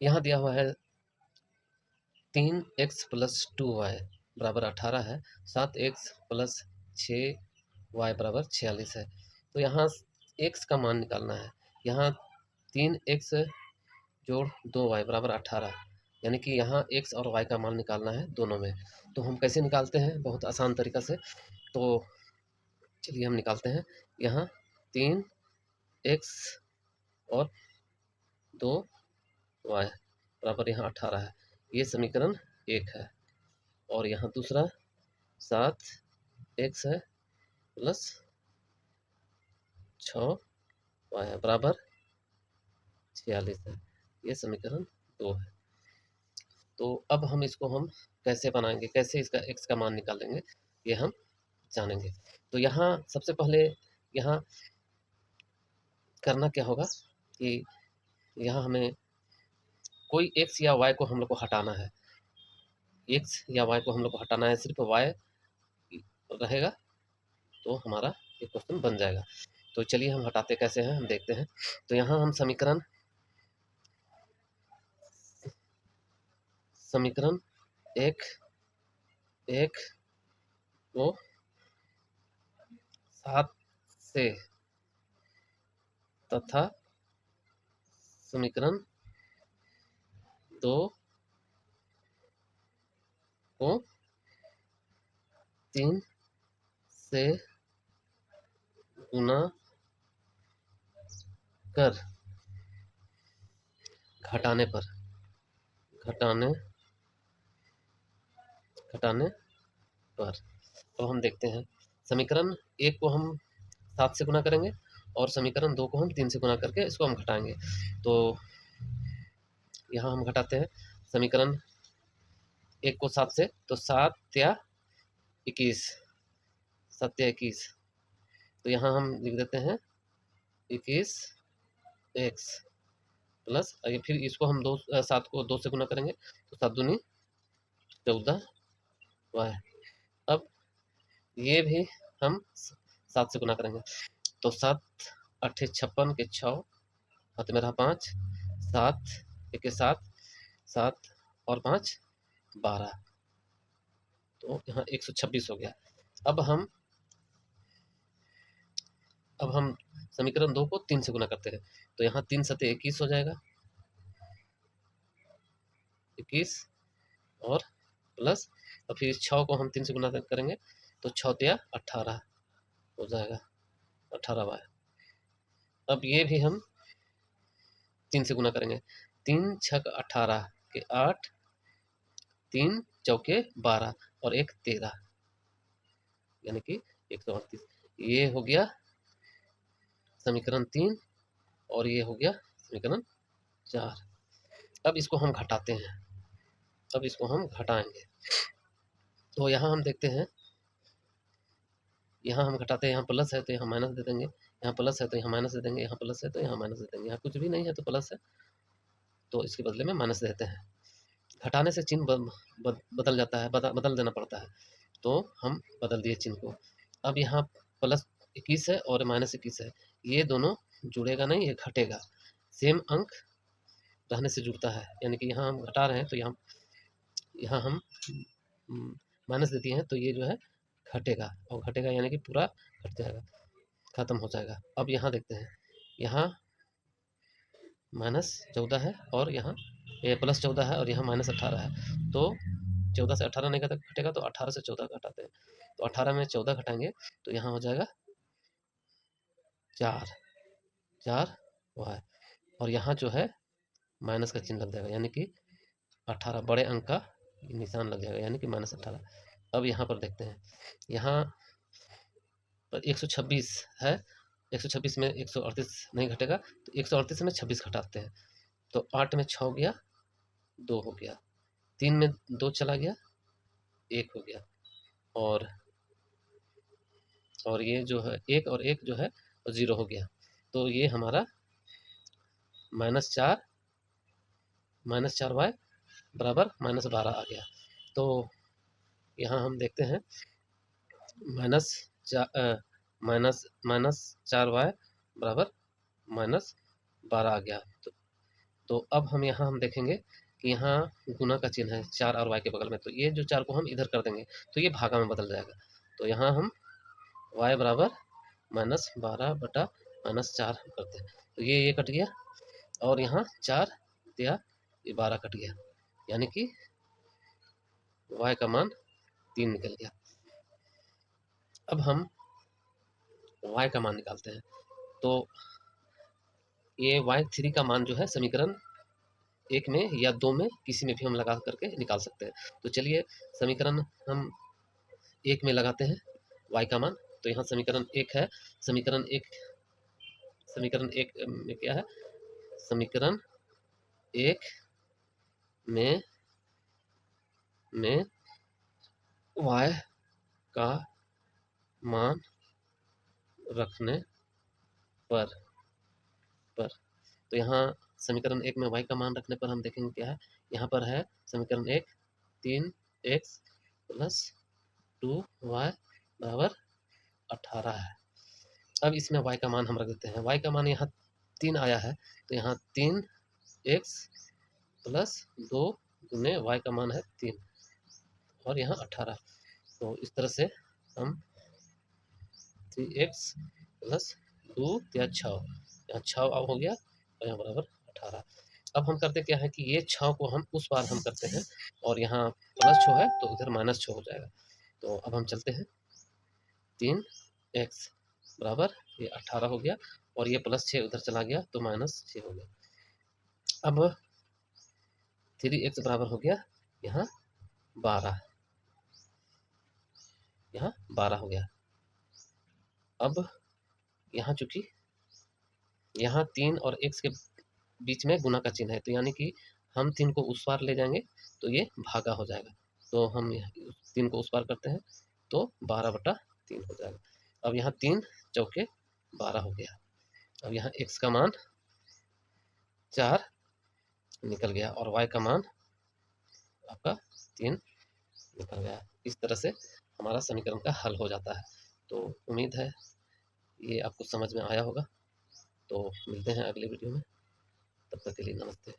यहाँ दिया हुआ है 3x प्लस 2y बराबर 18 है, 7x प्लस 6y बराबर 46 है। तो यहाँ x का मान निकालना है। यहाँ 3x जोड़ 2y बराबर 18, यानी कि यहाँ x और y का मान निकालना है दोनों में। तो हम कैसे निकालते हैं? बहुत आसान तरीका से। तो चलिए हम निकालते हैं। यहाँ 3x और 2y बराबर यहाँ 18 है, ये समीकरण 1 है। और यहाँ दूसरा 7x है प्लस 6y है बराबर 46 है, ये समीकरण 2 है। तो अब हम इसको कैसे बनाएंगे, कैसे इसका x का मान निकालेंगे, ये हम जानेंगे। तो यहाँ सबसे पहले यहाँ करना क्या होगा कि यहाँ हमें कोई x या y को हम लोग को हटाना है। x या y को हम लोग को हटाना है, सिर्फ y रहेगा तो हमारा ये क्वेश्चन बन जाएगा। तो चलिए हम हटाते कैसे हैं, हम देखते हैं। तो यहाँ हम समीकरण एक को 7 से तथा समीकरण 2 को 3 से गुना कर घटाने पर तो हम देखते हैं। समीकरण 1 को हम 7 से गुना करेंगे और समीकरण 2 को हम 3 से गुना करके इसको हम घटाएंगे। तो यहाँ हम घटाते हैं समीकरण 1 को 7 से, तो 7 या 21, 7 या 21। तो यहाँ हम लिख देते हैं 21x प्लस, फिर इसको हम 7 को 2 से गुना करेंगे तो 7 दूनी 14y। अब ये भी हम 7 से गुना करेंगे तो 7 8 56 के 6, हाथ में रहा 5, 7 1 7, 7 और 5 12, तो यहाँ 126 हो गया। अब हम समीकरण 2 को 3 से गुना करते हैं, तो यहाँ 3 सते 21 हो जाएगा, 21 और प्लस, और फिर 6 को हम 3 से गुना करेंगे तो 6 तिया 18 हो जाएगा, 18y। अब ये भी हम 3 से गुना करेंगे, 3 छक 18 के 8, 3 चौके 12 और 1 13, यानी कि 138। ये हो गया समीकरण 3 और ये हो गया समीकरण 4। अब इसको हम घटाते हैं, अब इसको हम घटाएंगे। तो यहाँ हम देखते हैं, यहाँ हम घटाते हैं, यहाँ प्लस है तो यहाँ माइनस दे देंगे, यहाँ प्लस है तो यहाँ माइनस दे देंगे, यहाँ प्लस है तो यहाँ माइनस दे देंगे, यहाँ कुछ भी नहीं है तो प्लस है तो इसके बदले में माइनस देते हैं। घटाने से चिन्ह बदल जाता है, बदल देना पड़ता है, तो हम बदल दिए चिन्ह को। अब यहाँ प्लस 21 है और माइनस 21 है, ये दोनों जुड़ेगा नहीं, ये घटेगा। सेम अंक रहने से जुड़ता है, यानी कि यहाँ हम घटा रहे हैं तो यहाँ हम माइनस दे दिए हैं तो ये जो है घटेगा, और घटेगा यानी कि पूरा घट जाएगा, खत्म हो जाएगा। अब यहाँ देखते हैं, यहाँ -14 है और यहाँ ये +14 है और यहाँ -18 है, तो 14 से 18 नहीं घटेगा तो 18 से 14 घटाते हैं, तो 18 में 14 घटाएंगे तो यहाँ हो जाएगा 4y, और यहाँ जो है माइनस का चिन्ह लग जाएगा, यानी कि 18 बड़े अंक का निशान लग जाएगा, यानी कि -18। अब यहाँ पर देखते हैं, यहाँ पर 126 है, 126 में 138 नहीं घटेगा तो 138 में 26 घटाते हैं, तो 8 में 6 गया, 2 हो गया, 3 में 2 चला गया, 1 हो गया, और ये जो है 1 और 1 जो है 0 हो गया, तो ये हमारा -4y बराबर -12 आ गया। तो यहाँ हम देखते हैं -4y बराबर -12 आ गया। तो अब हम यहाँ हम देखेंगे कि यहाँ गुना का चिन्ह है 4 और y के बगल में, तो ये जो 4 को हम इधर कर देंगे तो ये भागा में बदल जाएगा। तो यहाँ हम y बराबर -12/-4 करते हैं, तो ये कट गया और यहाँ 4 या ये 12 कट गया, यानी कि y का मान 3 निकल गया। अब हम y का मान निकालते हैं, तो ये y3 का मान जो है समीकरण 1 में या 2 में किसी में भी हम लगा करके निकाल सकते हैं। तो चलिए समीकरण हम 1 में लगाते हैं y का मान। तो यहाँ समीकरण 1 है, समीकरण 1 में क्या है, समीकरण 1 में y का मान रखने पर तो यहाँ समीकरण 1 में y का मान रखने पर हम देखेंगे क्या है, यहाँ पर है समीकरण 1 3x + 2y बराबर 18 है। अब इसमें y का मान हम रख देते हैं, y का मान यहाँ 3 आया है, तो यहाँ 3x + 2 गुने y का मान है 3 और यहाँ 18। तो इस तरह से हम 3x + 2 या 6, यहाँ 6 अब हो गया और यहाँ बराबर 18। अब हम करते क्या है कि ये 6 को हम उस पार हम करते हैं और यहाँ +6 है तो उधर -6 हो जाएगा। तो अब हम चलते हैं, 3x बराबर ये 18 हो गया और ये +6 उधर चला गया तो -6 हो गया। अब 3x बराबर हो गया यहाँ 12, यहाँ 12 हो गया। अब यहाँ चूंकि यहाँ 3 और x के बीच में गुना का चिन्ह है, तो यानी कि हम 3 को उस पार ले जाएंगे तो ये भागा हो जाएगा। तो हम 3 को उस पार करते हैं तो 12/3 हो जाएगा। अब यहाँ 3 चौके 12 हो गया। अब यहाँ x का मान 4 निकल गया और y का मान आपका 3 निकल गया। इस तरह से हमारा समीकरण का हल हो जाता है। तो उम्मीद है ये आपको समझ में आया होगा। तो मिलते हैं अगले वीडियो में, तब तक के लिए नमस्ते।